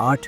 8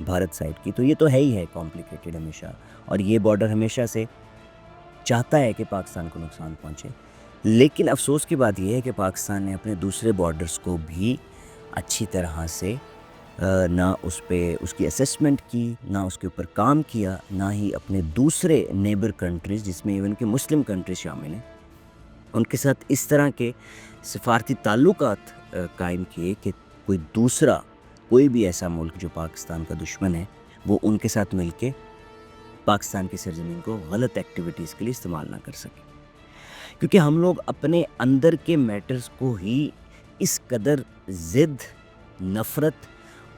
Bharat side کی، تو یہ تو ہے ہی ہے کمپلیکیٹڈ ہمیشہ، اور یہ بارڈر ہمیشہ سے چاہتا ہے کہ پاکستان کو نقصان پہنچے. لیکن افسوس کی بات یہ ہے کہ پاکستان نے اپنے دوسرے بارڈرز کو بھی اچھی طرح سے نہ اس پہ اس کی اسیسمنٹ کی، نہ اس کے اوپر کام کیا، نہ ہی اپنے دوسرے نیبر کنٹریز جس میں ایون کہ مسلم کنٹریز شامل ہیں ان کے ساتھ اس طرح کے سفارتی تعلقات قائم کیے کہ کوئی بھی ایسا ملک جو پاکستان کا دشمن ہے وہ ان کے ساتھ مل کے پاکستان کی سرزمین کو غلط ایکٹیویٹیز کے لیے استعمال نہ کر سکے. کیونکہ ہم لوگ اپنے اندر کے میٹرز کو ہی اس قدر ضد، نفرت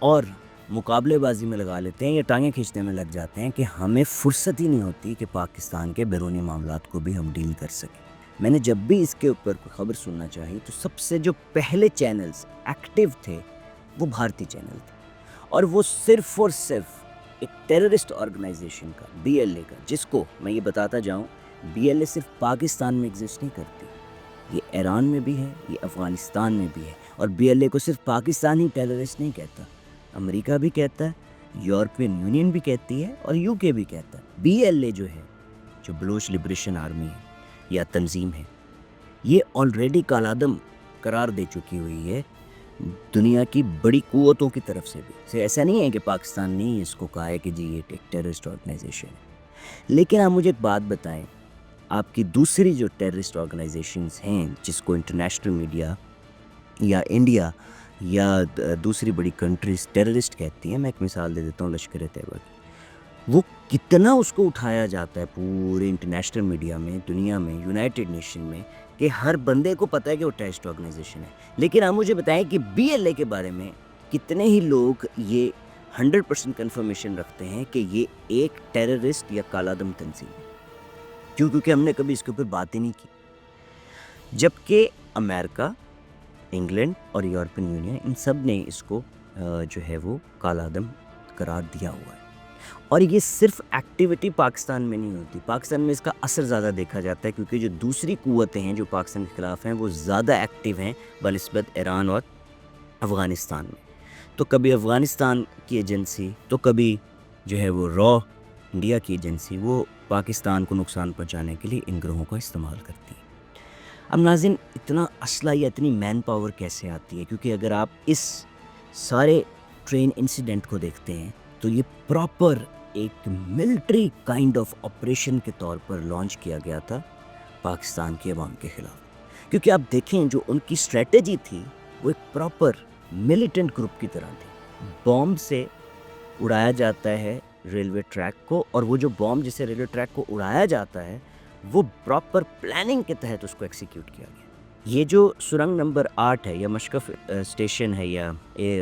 اور مقابلے بازی میں لگا لیتے ہیں یا ٹانگیں کھینچنے میں لگ جاتے ہیں کہ ہمیں فرصت ہی نہیں ہوتی کہ پاکستان کے بیرونی معاملات کو بھی ہم ڈیل کر سکیں. میں نے جب بھی اس کے اوپر کوئی خبر سننا چاہی تو سب سے جو پہلے چینلز ایکٹیو تھے وہ بھارتی چینل تھے، اور وہ صرف اور صرف ایک ٹیررسٹ آرگنائزیشن کا BLA کا، جس کو میں یہ بتاتا جاؤں BLA صرف پاکستان میں ایگزسٹ نہیں کرتی، یہ ایران میں بھی ہے، یہ افغانستان میں بھی ہے. اور BLA کو صرف پاکستان ہی ٹیررسٹ نہیں کہتا، امریکہ بھی کہتا ہے، یورپین یونین بھی کہتی ہے، اور UK بھی کہتا ہے. BLA جو ہے، جو بلوچ لبریشن آرمی ہے یا تنظیم ہے، یہ آلریڈی کالعدم قرار دے چکی ہوئی ہے دنیا کی بڑی قوتوں کی طرف سے بھی. ایسا نہیں ہے کہ پاکستان نے اس کو کہا ہے کہ جی یہ ایک ٹیررسٹ آرگنائزیشن ہے. لیکن آپ مجھے ایک بات بتائیں، آپ کی دوسری جو ٹیررسٹ آرگنائزیشنز ہیں جس کو انٹرنیشنل میڈیا یا انڈیا یا دوسری بڑی کنٹریز ٹیررسٹ کہتی ہیں، میں ایک مثال دے دیتا ہوں لشکر طیبہ کی، وہ کتنا اس کو اٹھایا جاتا ہے پورے انٹرنیشنل میڈیا میں، دنیا میں، یونائٹڈ نیشن میں، کہ ہر بندے کو پتہ ہے کہ وہ ٹیررسٹ آرگنائزیشن ہے. لیکن آپ مجھے بتائیں کہ BLA کے بارے میں کتنے ہی لوگ یہ 100% کنفرمیشن رکھتے ہیں کہ یہ ایک ٹیررسٹ یا کالعدم تنظیم ہے؟ کیونکہ ہم نے کبھی اس کے اوپر بات ہی نہیں کی، جبکہ امریکہ، انگلینڈ اور یورپین یونین ان سب نے اس کو جو ہے وہ کالعدم قرار دیا ہوا ہے. اور یہ صرف ایکٹیویٹی پاکستان میں نہیں ہوتی، پاکستان میں اس کا اثر زیادہ دیکھا جاتا ہے، کیونکہ جو دوسری قوتیں ہیں جو پاکستان کے خلاف ہیں وہ زیادہ ایکٹیو ہیں بنسبت ایران اور افغانستان میں. تو کبھی افغانستان کی ایجنسی، تو کبھی جو ہے وہ را انڈیا کی ایجنسی، وہ پاکستان کو نقصان پہنچانے کے لیے ان گروہوں کا استعمال کرتی ہے. اب ناظرین، اتنا اسلحہ یا اتنی مین پاور کیسے آتی ہے؟ کیونکہ اگر آپ اس سارے ٹرین انسیڈنٹ کو دیکھتے ہیں تو یہ پراپر ایک ملٹری کائنڈ آف آپریشن کے طور پر لانچ کیا گیا تھا پاکستان کے عوام کے خلاف. کیونکہ آپ دیکھیں جو ان کی اسٹریٹجی تھی وہ ایک پراپر ملیٹنٹ گروپ کی طرح تھی. بومب سے اڑایا جاتا ہے ریلوے ٹریک کو، اور وہ جو بومب جسے ریلوے ٹریک کو اڑایا جاتا ہے وہ پراپر پلاننگ کے تحت اس کو ایکسیکیوٹ کیا گیا. یہ جو سرنگ نمبر 8 ہے یا مشکف اسٹیشن ہے، یا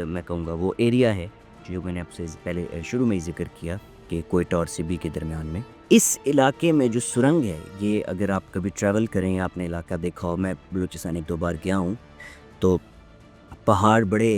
میں کہوں گا وہ ایریا ہے جو میں نے آپ سے پہلے شروع میں ہی ذکر کیا کہ کوئٹہ اور سبی کے درمیان میں، اس علاقے میں جو سرنگ ہے، یہ اگر آپ کبھی ٹریول کریں یا آپ نے علاقہ دیکھا ہو، میں بلوچستان 1-2 بار گیا ہوں، تو پہاڑ بڑے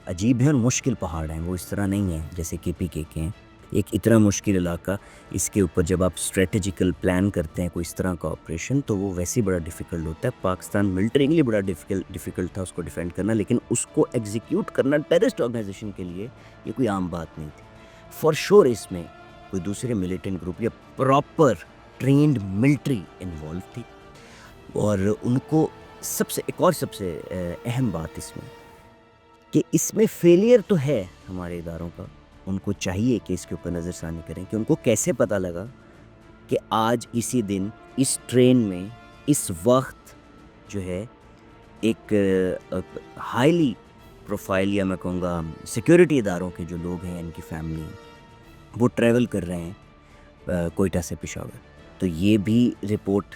عجیب ہیں اور مشکل پہاڑ ہیں. وہ اس طرح نہیں ہیں جیسے KPK کے ہیں. ایک اتنا مشکل علاقہ، اس کے اوپر جب آپ اسٹریٹجیکل پلان کرتے ہیں کوئی اس طرح کا آپریشن تو وہ ویسے بڑا ڈیفیکلٹ ہوتا ہے. پاکستان ملٹریلی بڑا ڈیفیکلٹ تھا اس کو ڈیفینڈ کرنا، لیکن اس کو ایگزیکیوٹ کرنا ٹیررسٹ آرگنائزیشن کے لیے یہ کوئی عام بات نہیں تھی. فار شور اس میں کوئی دوسرے ملیٹنٹ گروپ یا پراپر ٹرینڈ ملٹری انوالو تھی. اور ان کو ایک اور سب سے اہم بات اس میں کہ اس میں فیلئر تو ہے ہمارے اداروں کا، ان کو چاہیے کہ اس کے اوپر نظر ثانی کریں کہ ان کو کیسے پتہ لگا کہ آج اسی دن اس ٹرین میں اس وقت جو ہے ایک ہائیلی پروفائل یا میں کہوں گا سیکیورٹی اداروں کے جو لوگ ہیں، ان کی فیملی ہیں، وہ ٹریول کر رہے ہیں کوئٹہ سے پشاور. تو یہ بھی رپورٹ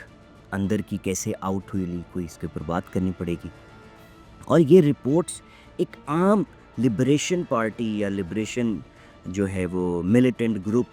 اندر کی کیسے آؤٹ ہوئی کوئی اس کے اوپر بات کرنی پڑے گی. اور یہ رپورٹس ایک عام لبریشن پارٹی یا لبریشن جو ہے وہ ملیٹنٹ گروپ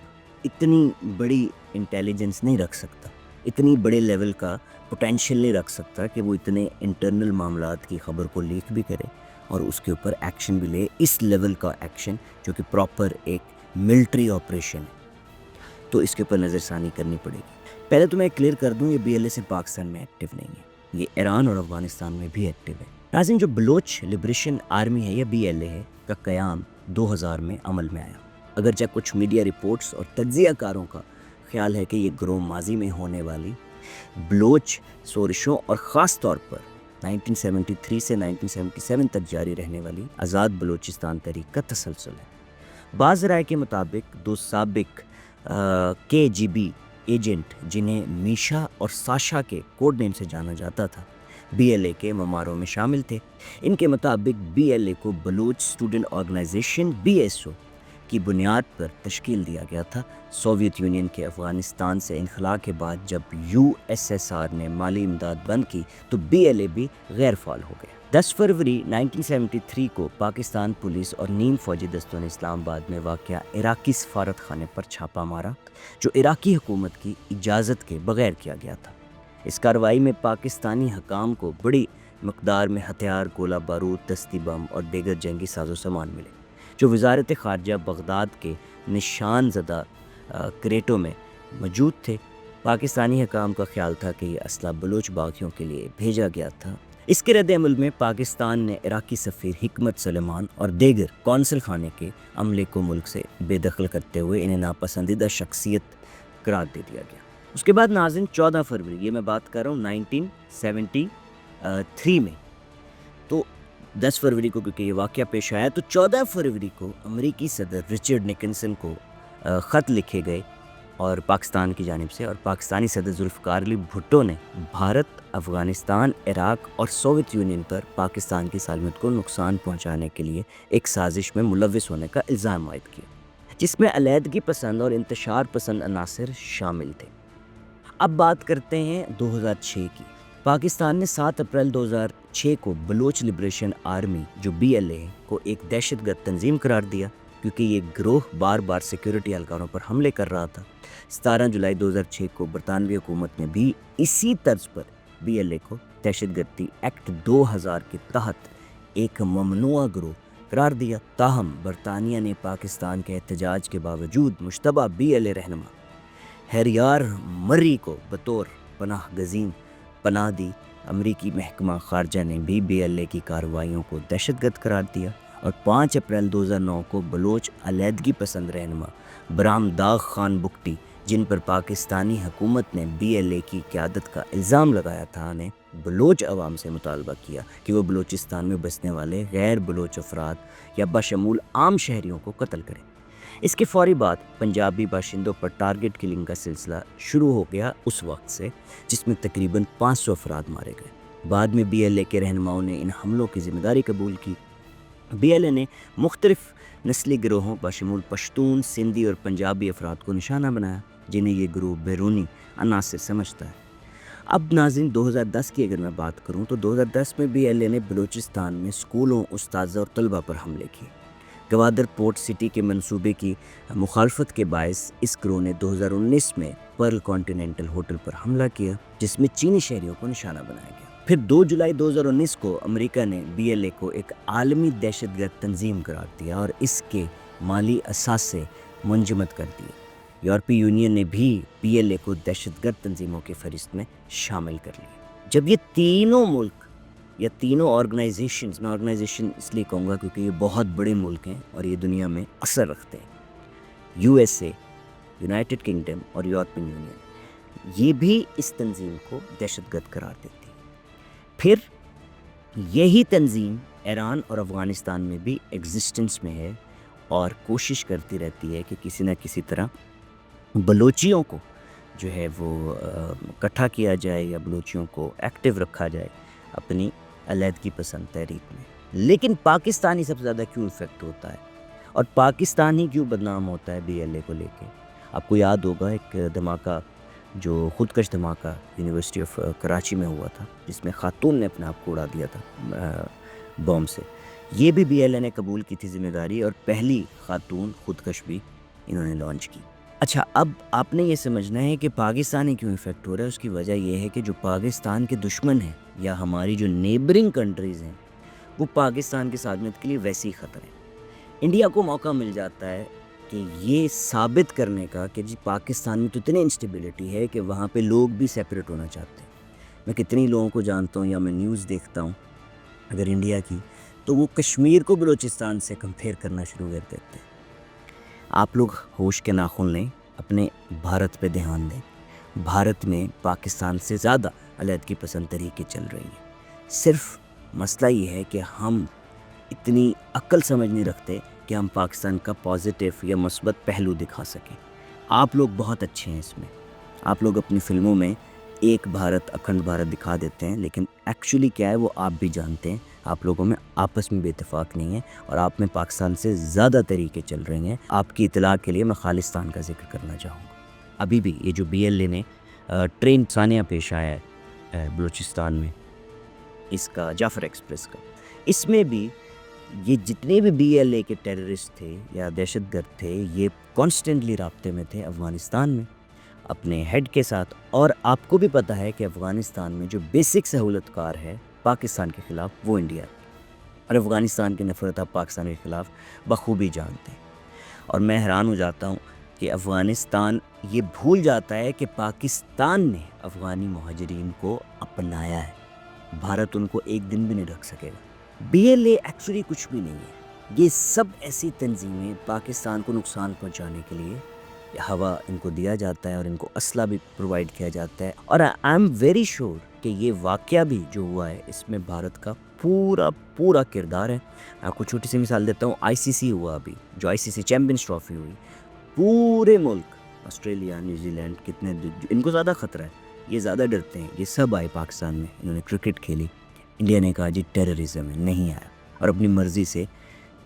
اتنی بڑی انٹیلیجنس نہیں رکھ سکتا، اتنی بڑے لیول کا پوٹینشیل نہیں رکھ سکتا کہ وہ اتنے انٹرنل معاملات کی خبر کو لیک بھی کرے اور اس کے اوپر ایکشن بھی لے، اس لیول کا ایکشن جو کہ پراپر ایک ملٹری آپریشن ہے. تو اس کے اوپر نظر ثانی کرنی پڑے گی. پہلے تو میں کلیئر کر دوں، یہ BLA سے پاکستان میں ایکٹیو نہیں ہے، یہ ایران اور افغانستان میں بھی ایکٹیو ہے. ناظرین، جو بلوچ لبریشن آرمی ہے یا BLA ہے کا قیام 2000 میں عمل میں آیا. اگرچہ کچھ میڈیا رپورٹس اور تجزیہ کاروں کا خیال ہے کہ یہ گروہ ماضی میں ہونے والی بلوچ سورشوں اور خاص طور پر 1973 سے 1977 تک جاری رہنے والی آزاد بلوچستان تحریک کا تسلسل ہے۔ بعض رائے کے مطابق دو سابق KGB ایجنٹ جنہیں میشا اور ساشا کے کوڈ نیم سے جانا جاتا تھا BLA کے مماروں میں شامل تھے۔ ان کے مطابق BLA کو بلوچ اسٹوڈنٹ آرگنائزیشن BSO کی بنیاد پر تشکیل دیا گیا تھا۔ سوویت یونین کے افغانستان سے انخلا کے بعد جب USSR نے مالی امداد بند کی تو BLA بھی غیر فعال ہو گیا۔ 10 فروری 1973 کو پاکستان پولیس اور نیم فوجی دستوں نے اسلام آباد میں واقع عراقی سفارت خانے پر چھاپا مارا جو عراقی حکومت کی اجازت کے بغیر کیا گیا تھا۔ اس کارروائی میں پاکستانی حکام کو بڑی مقدار میں ہتھیار، گولہ بارود، دستی بم اور دیگر جنگی ساز و سامان ملے جو وزارت خارجہ بغداد کے نشان زدہ کریٹوں میں موجود تھے۔ پاکستانی حکام کا خیال تھا کہ یہ اسلحہ بلوچ باغیوں کے لیے بھیجا گیا تھا۔ اس کے رد عمل میں پاکستان نے عراقی سفیر حکمت سلیمان اور دیگر قونصل خانے کے عملے کو ملک سے بے دخل کرتے ہوئے انہیں ناپسندیدہ شخصیت قرار دے دیا گیا۔ اس کے بعد ناظرین 14 فروری، یہ میں بات کر رہا ہوں 1973 میں، تو 10 فروری کو کیونکہ یہ واقعہ پیش آیا تو 14 فروری کو امریکی صدر رچرڈ نکسن کو خط لکھے گئے اور پاکستان کی جانب سے، اور پاکستانی صدر ذوالفقار علی بھٹو نے بھارت، افغانستان، عراق اور سوویت یونین پر پاکستان کی سالمیت کو نقصان پہنچانے کے لیے ایک سازش میں ملوث ہونے کا الزام عائد کیا جس میں علیحدگی پسند اور انتشار پسند عناصر شامل تھے۔ اب بات کرتے ہیں 2006 کی۔ پاکستان نے 7 اپریل 2006 کو بلوچ لبریشن آرمی جو BLA کو ایک دہشت گرد تنظیم قرار دیا کیونکہ یہ گروہ بار بار سیکیورٹی اہلکاروں پر حملے کر رہا تھا۔ 17 جولائی 2006 کو برطانوی حکومت نے بھی اسی طرز پر BLA کو دہشت گردی ایکٹ 2000 کے تحت ایک ممنوعہ گروہ قرار دیا۔ تاہم برطانیہ نے پاکستان کے احتجاج کے باوجود مشتبہ BLA رہنما ہیریار مری کو بطور پناہ گزین پناہ دی۔ امریکی محکمہ خارجہ نے بھی BLA کی کارروائیوں کو دہشت گرد قرار دیا اور 5 اپریل 2009 کو بلوچ علیحدگی پسند رہنما برام داغ خان بگٹی جن پر پاکستانی حکومت نے BLA کی قیادت کا الزام لگایا تھا نے بلوچ عوام سے مطالبہ کیا کہ وہ بلوچستان میں بسنے والے غیر بلوچ افراد یا بشمول عام شہریوں کو قتل کریں۔ اس کے فوری بعد پنجابی باشندوں پر ٹارگٹ کلنگ کا سلسلہ شروع ہو گیا اس وقت سے، جس میں تقریباً 500 افراد مارے گئے۔ بعد میں BLA کے رہنماؤں نے ان حملوں کی ذمہ داری قبول کی۔ BLA نے مختلف نسلی گروہوں بشمول پشتون، سندھی اور پنجابی افراد کو نشانہ بنایا جنہیں یہ گروہ بیرونی عناصر سمجھتا ہے۔ اب ناظرین 2010 کی اگر میں بات کروں تو 2010 میں BLA نے بلوچستان میں اسکولوں، اساتذہ اور طلبہ پر حملے کیے۔ گوادر پورٹ سٹی کے منصوبے کی مخالفت کے باعث اس گروہ نے 2019 میں پرل کانٹیننٹل ہوٹل پر حملہ کیا جس میں چینی شہریوں کو نشانہ بنایا گیا۔ پھر 2 جولائی 2019 کو امریکہ نے BLA کو ایک عالمی دہشت گرد تنظیم قرار دیا اور اس کے مالی اثاثے منجمد کر دیے۔ یورپی یونین نے بھی BLA کو دہشت گرد تنظیموں کی فہرست میں شامل کر لیا۔ جب یہ تینوں ملک یا تینوں آرگنائزیشنز، میں آرگنائزیشن اس لیے کہوں گا کیونکہ یہ بہت بڑے ملک ہیں اور یہ دنیا میں اثر رکھتے ہیں، USA، یونائٹڈ کنگڈم اور یورپین یونین، یہ بھی اس تنظیم کو دہشت گرد قرار دیتی ہے۔ پھر یہی تنظیم ایران اور افغانستان میں بھی ایگزسٹنس میں ہے اور کوشش کرتی رہتی ہے کہ کسی نہ کسی طرح بلوچیوں کو جو ہے وہ اکٹھا کیا جائے یا بلوچیوں کو ایکٹیو رکھا جائے اپنی علیحدگی پسند تحریک میں۔ لیکن پاکستانی سب سے زیادہ کیوں افیکٹ ہوتا ہے اور پاکستان ہی کیوں بدنام ہوتا ہے BLA کو لے کے؟ آپ کو یاد ہوگا ایک دھماکہ جو خودکش دھماکہ یونیورسٹی آف کراچی میں ہوا تھا جس میں خاتون نے اپنے آپ کو اڑا دیا تھا بم سے، یہ بھی BLA نے قبول کی تھی ذمہ داری اور پہلی خاتون خودکش بھی انہوں نے لانچ کی۔ اچھا، اب آپ نے یہ سمجھنا ہے کہ پاکستانی کیوں افیکٹ ہو رہا ہے۔ اس کی وجہ یہ ہے کہ جو پاکستان کے دشمن ہیں یا ہماری جو نیبرنگ کنٹریز ہیں وہ پاکستان کی سالمیت کے لیے ویسے ہی خطرے ہیں۔ انڈیا کو موقع مل جاتا ہے کہ یہ ثابت کرنے کا کہ جی پاکستان میں تو اتنی انسٹیبلٹی ہے کہ وہاں پہ لوگ بھی سیپریٹ ہونا چاہتے ہیں۔ میں کتنی لوگوں کو جانتا ہوں یا میں نیوز دیکھتا ہوں اگر انڈیا کی، تو وہ کشمیر کو بلوچستان سے کمپیئر کرنا شروع کر دیتے ہیں۔ آپ لوگ ہوش کے ناخن لیں، اپنے بھارت پہ دھیان دیں۔ بھارت میں پاکستان سے زیادہ علیحدگی پسند طریقے چل رہی ہیں۔ صرف مسئلہ یہ ہے کہ ہم اتنی عقل سمجھ نہیں رکھتے کہ ہم پاکستان کا پازیٹیو یا مثبت پہلو دکھا سکیں۔ آپ لوگ بہت اچھے ہیں اس میں، آپ لوگ اپنی فلموں میں ایک بھارت اکھنڈ بھارت دکھا دیتے ہیں، لیکن ایکچولی کیا ہے وہ آپ بھی جانتے ہیں۔ آپ لوگوں میں آپس میں بے اتفاق نہیں ہے اور آپ میں پاکستان سے زیادہ طریقے چل رہے ہیں۔ آپ کی اطلاع کے لیے میں خالستان کا ذکر کرنا چاہوں گا۔ ابھی بھی یہ جو BLA نے ٹرین ثانیہ پیش آیا ہے بلوچستان میں، اس کا جعفر ایکسپریس کا، اس میں بھی یہ جتنے بھی BLA کے ٹیررسٹ تھے یا دہشت گرد تھے، یہ کانسٹنٹلی رابطے میں تھے افغانستان میں اپنے ہیڈ کے ساتھ۔ اور آپ کو بھی پتہ ہے کہ افغانستان میں جو بیسک سہولت کار ہے پاکستان کے خلاف وہ انڈیا ہے، اور افغانستان کی نفرت آپ پاکستان کے خلاف بخوبی جانتے ہیں۔ اور میں حیران ہو جاتا ہوں کہ افغانستان یہ بھول جاتا ہے کہ پاکستان نے افغانی مہاجرین کو اپنایا ہے، بھارت ان کو ایک دن بھی نہیں رکھ سکے گا۔ BLA ایکچولی کچھ بھی نہیں ہے، یہ سب ایسی تنظیمیں پاکستان کو نقصان پہنچانے کے لیے ہوا ان کو دیا جاتا ہے اور ان کو اسلحہ بھی پرووائڈ کیا جاتا ہے۔ اور آئی ایم ویری شیور کہ یہ واقعہ بھی جو ہوا ہے اس میں بھارت کا پورا کردار ہے۔ میں آپ کو چھوٹی سی مثال دیتا ہوں، ICC ہوا ابھی، جو ICC چیمپئنز ٹرافی ہوئی، پورے ملک آسٹریلیا، نیوزی لینڈ، کتنے ان کو زیادہ خطرہ ہے، یہ زیادہ ڈرتے ہیں، یہ سب آئے پاکستان میں، انہوں نے کرکٹ کھیلی، انڈیا نے کہا جی ٹیررزم ہے، نہیں آیا، اور اپنی مرضی سے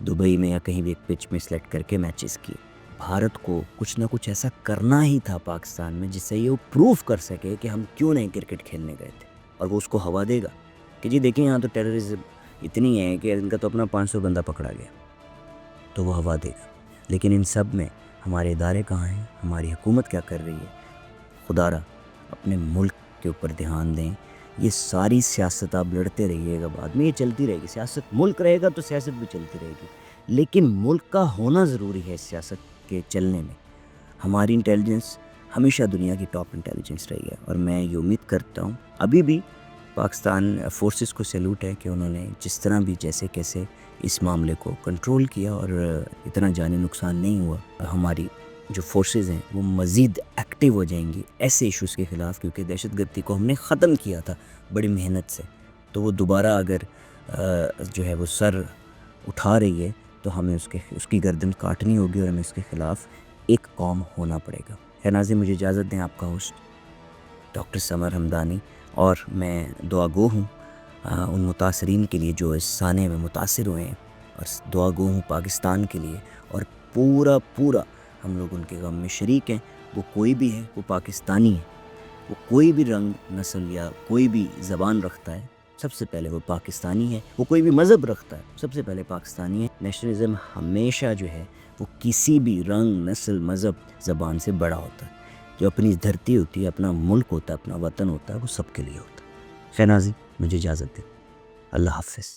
دبئی میں یا کہیں بھی ایک پچ میں سلیکٹ کر کے میچز کیے۔ بھارت کو کچھ نہ کچھ ایسا کرنا ہی تھا پاکستان میں جس سے یہ وہ پروف کر سکے کہ ہم کیوں نہیں کرکٹ کھیلنے گئے تھے، اور وہ اس کو ہوا دے گا کہ جی دیکھیں یہاں تو ٹیررزم اتنی ہے کہ ان کا تو اپنا 500 بندہ پکڑا گیا، تو وہ ہوا دے گا۔ لیکن ان سب میں ہمارے ادارے کہاں ہیں، ہماری حکومت کیا کر رہی ہے؟ خدا را اپنے ملک کے اوپر دھیان دیں۔ یہ ساری سیاست آپ لڑتے رہیے گا، بعد میں یہ چلتی رہے گی سیاست، ملک رہے گا تو سیاست بھی چلتی رہے گی، لیکن ملک کا ہونا ضروری ہے سیاست کے چلنے میں۔ ہماری انٹیلیجنس ہمیشہ دنیا کی ٹاپ انٹیلیجنس رہی ہے، اور میں یہ امید کرتا ہوں ابھی بھی پاکستان فورسز کو سیلوٹ ہے کہ انہوں نے جس طرح بھی جیسے کیسے اس معاملے کو کنٹرول کیا اور اتنا جانی نقصان نہیں ہوا۔ ہماری جو فورسز ہیں وہ مزید ایکٹیو ہو جائیں گی ایسے ایشوز کے خلاف، کیونکہ دہشت گردی کو ہم نے ختم کیا تھا بڑی محنت سے، تو وہ دوبارہ اگر جو ہے وہ سر اٹھا رہی ہے تو ہمیں اس کی گردن کاٹنی ہوگی، اور ہمیں اس کے خلاف ایک قوم ہونا پڑے گا۔ خیر ناظرین، مجھے اجازت دیں، آپ کا ہوسٹ ڈاکٹر سمر حمدانی، اور میں دعا گو ہوں ان متاثرین کے لیے جو اس سانے میں متاثر ہوئے ہیں، اور دعا گو ہوں پاکستان کے لیے، اور پورا ہم لوگ ان کے غم میں شریک ہیں۔ وہ کوئی بھی ہے، وہ پاکستانی ہے، وہ کوئی بھی رنگ، نسل یا کوئی بھی زبان رکھتا ہے، سب سے پہلے وہ پاکستانی ہے۔ وہ کوئی بھی مذہب رکھتا ہے، سب سے پہلے پاکستانی ہے۔ نیشنلزم ہمیشہ جو ہے وہ کسی بھی رنگ، نسل، مذہب، زبان سے بڑا ہوتا ہے۔ جو اپنی دھرتی ہوتی ہے، اپنا ملک ہوتا ہے، اپنا وطن ہوتا ہے، وہ سب کے لیے ہوتا ہے۔ خیر ناظرین، مجھے اجازت دیں، اللہ حافظ۔